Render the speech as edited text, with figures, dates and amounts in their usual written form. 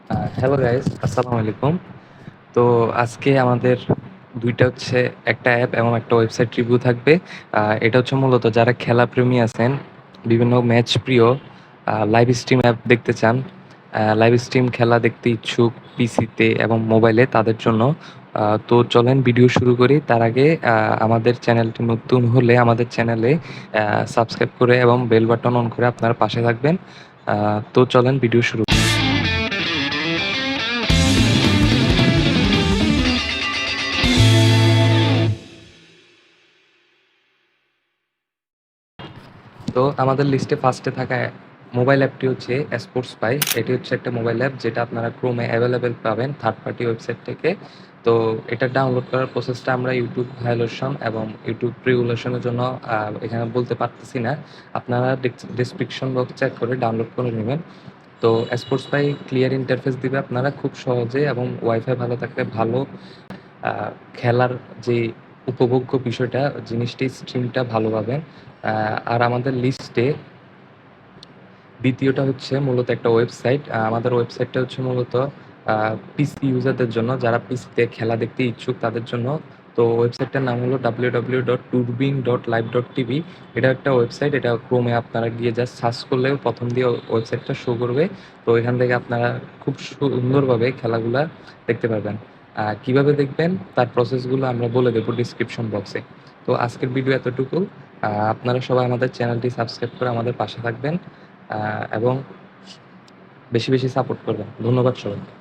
Hello guys, আসসালামু আলাইকুম। তো আজকে আমাদের ২ টা হচ্ছে একটা অ্যাপ এবং একটা ওয়েবসাইট রিভিউ থাকবে। এটা হচ্ছে মূলত যারা খেলাপ্রেমী আছেন, বিভিন্ন ম্যাচ প্রিয়, লাইভ স্ট্রিম অ্যাপ দেখতে চান, লাইভ স্ট্রিম খেলা দেখতে ইচ্ছুক পিসিতে এবং মোবাইলে তাদের জন্য। তো চলেন ভিডিও শুরু করি। তার আগে আমাদের চ্যানেলটি নতুন হলে আমাদের চ্যানেলে সাবস্ক্রাইব করে এবং বেল বাটন অন করে আপনারা পাশে থাকবেন। তো চলেন ভিডিও শুরু তো আমাদের লিস্টে ফার্স্টে থাকা মোবাইল অ্যাপটি হচ্ছে স্পোর্টস পাই। এটি হচ্ছে একটা মোবাইল অ্যাপ যেটা আপনারা ক্রোমে অ্যাভেলেবেল পাবেন থার্ড পার্টি ওয়েবসাইট থেকে। তো এটা ডাউনলোড করার প্রসেসটা আমরা ইউটিউব ভায়োলেশন এবং ইউটিউব প্রিভিলেশনের জন্য এখানে বলতে পারতেছি না। আপনারা ডেসক্রিপশন বক্স চেক করে ডাউনলোড করে নেবেন। তো স্পোর্টস পাই ক্লিয়ার ইন্টারফেস দিবে, আপনারা খুব সহজে এবং ওয়াইফাই ভালো থাকলে ভালো আ খেলার যে উপভোগ্য বিষয়টা জিনিসটি স্ট্রিমটা ভালো পাবেন। আর আমাদের লিস্টে দ্বিতীয়টা হচ্ছে মূলত একটা ওয়েবসাইট। আমাদের ওয়েবসাইটটা হচ্ছে মূলত পিসি ইউজারদের জন্য, যারা পিসিতে খেলা দেখতে ইচ্ছুক তাদের জন্য। তো ওয়েবসাইটটার নাম হলো www.turbine.live.tv। এটা একটা ওয়েবসাইট, এটা ক্রোমে আপনারা গিয়ে জাস্ট সার্চ করলে ১ম দিয়ে ওয়েবসাইটটা শো করবে। তো এখান থেকে আপনারা খুব সুন্দরভাবে খেলাগুলা দেখতে পারবেন। কিভাবে দেখবেন তার প্রসেসগুলো আমরা বলে দেব ডিসক্রিপশন বক্সে। তো আজকের ভিডিও এতটুকু। আপনারা সবাই আমাদের চ্যানেলটি সাবস্ক্রাইব করে আমাদের পাশে থাকবেন এবং বেশি সাপোর্ট করবেন। ধন্যবাদ সবাইকে।